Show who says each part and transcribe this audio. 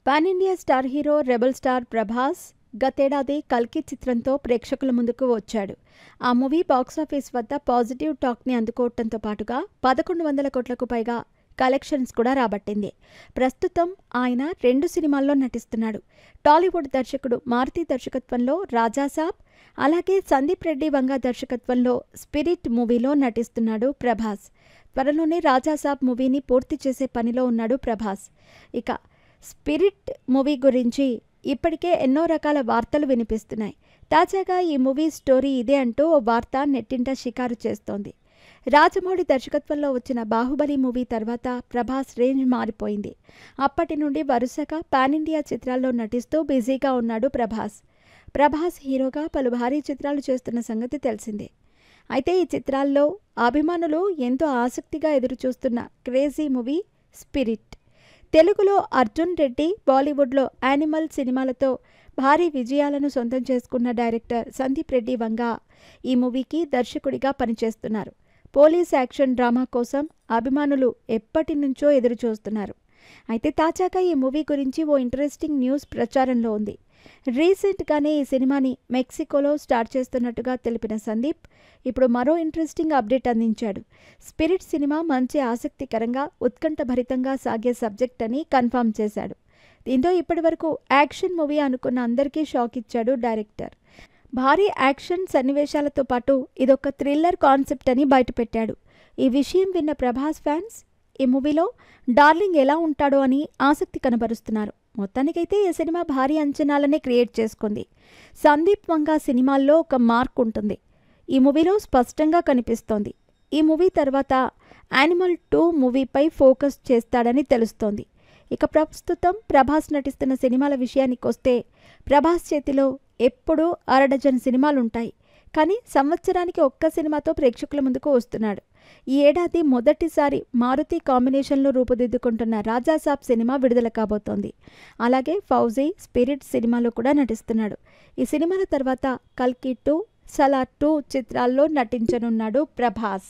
Speaker 1: Pan India star hero rebel star Prabhas గతేడాది కల్కి చిత్రంతో ప్రేక్షకుల ముందుకు వచ్చాడు. ఆ మూవీ బాక్సాఫీస్ వద్ద పాజిటివ్ టాక్ని అందుకోవడంతో పాటుగా 1100 కోట్లకు పైగా కలెక్షన్స్ కూడా రాబట్టింది. ప్రస్తుతం ఆయన 2 సినిమాల్లో నటిస్తున్నాడు. టాలీవుడ్ దర్శకుడు మారుతి దర్శకత్వంలో రాజాసాబ్, అలాగే సందీప్ రెడ్డి వంగ దర్శకత్వంలో స్పిరిట్ మూవీలో నటిస్తున్నాడు ప్రభాస్. త్వరలోనే రాజాసాబ్ మూవీని పూర్తి చేసే పనిలో ఉన్నాడు ప్రభాస్. ఇక స్పిరిట్ మూవీ గురించి ఇప్పటికే ఎన్నో రకాల వార్తలు వినిపిస్తున్నాయి. తాజాగా ఈ మూవీ స్టోరీ ఇదే అంటూ ఓ వార్త నెట్టింట షికారు చేస్తోంది. రాజమౌళి దర్శకత్వంలో వచ్చిన బాహుబలి మూవీ తర్వాత ప్రభాస్ రేంజ్ మారిపోయింది. అప్పటి నుండి వరుసగా పాన్ ఇండియా చిత్రాల్లో నటిస్తూ బిజీగా ఉన్నాడు ప్రభాస్ హీరోగా పలు భారీ చిత్రాలు చేస్తున్న సంగతి తెలిసిందే. అయితే ఈ చిత్రాల్లో అభిమానులు ఎంతో ఆసక్తిగా ఎదురుచూస్తున్న క్రేజీ మూవీ స్పిరిట్. తెలుగులో అర్జున్ రెడ్డి, బాలీవుడ్లో యానిమల్ సినిమాలతో భారీ విజయాలను సొంతం చేసుకున్న డైరెక్టర్ సందీప్ రెడ్డి వంగ ఈ మూవీకి దర్శకుడిగా పనిచేస్తున్నారు. పోలీస్ యాక్షన్ డ్రామా కోసం అభిమానులు ఎప్పటి నుంచో ఎదురుచూస్తున్నారు. అయితే తాజాగా ఈ మూవీ గురించి ఓ ఇంట్రెస్టింగ్ న్యూస్ ప్రచారంలో ఉంది. రీసెంట్గానే ఈ సినిమాని మెక్సికోలో స్టార్ట్ చేస్తున్నట్టుగా తెలిపిన సందీప్ ఇప్పుడు మరో ఇంట్రెస్టింగ్ అప్డేట్ అందించాడు. స్పిరిట్ సినిమా మంచి ఆసక్తికరంగా, ఉత్కంఠభరితంగా సాగే సబ్జెక్ట్ అని కన్ఫర్మ్ చేశాడు. దీంతో ఇప్పటివరకు యాక్షన్ మూవీ అనుకున్న అందరికీ షాక్ ఇచ్చాడు డైరెక్టర్. భారీ యాక్షన్ సన్నివేశాలతో పాటు ఇదొక థ్రిల్లర్ కాన్సెప్ట్ అని బయటపెట్టాడు. ఈ విషయం విన్న ప్రభాస్ ఫ్యాన్స్ ఈ మూవీలో డార్లింగ్ ఎలా ఉంటాడో అని ఆసక్తి కనబరుస్తున్నారు. మొత్తానికైతే ఈ సినిమా భారీ అంచనాలనే క్రియేట్ చేసుకుంది. సందీప్ వంగ సినిమాల్లో ఒక మార్క్ ఉంటుంది. ఈ మూవీలో స్పష్టంగా కనిపిస్తోంది. ఈ మూవీ తర్వాత యానిమల్ 2 మూవీపై ఫోకస్ చేస్తాడని తెలుస్తోంది. ఇక ప్రస్తుతం ప్రభాస్ నటిస్తున్న సినిమాల విషయానికొస్తే ప్రభాస్ చేతిలో ఎప్పుడూ 1/2 డజన్ సినిమాలుంటాయి. కానీ సంవత్సరానికి ఒక్క సినిమాతో ప్రేక్షకుల ముందుకు వస్తున్నాడు. ఈ ఏడాది మొదటిసారి మారుతి కాంబినేషన్లో రూపుదిద్దుకుంటున్న రాజాసాబ్ సినిమా విడుదల కాబోతోంది. అలాగే ఫౌజీ, స్పిరిట్ సినిమాలో కూడా నటిస్తున్నాడు. ఈ సినిమాల తర్వాత కల్కి 2, సలార్ 2 చిత్రాల్లో నటించనున్నాడు ప్రభాస్.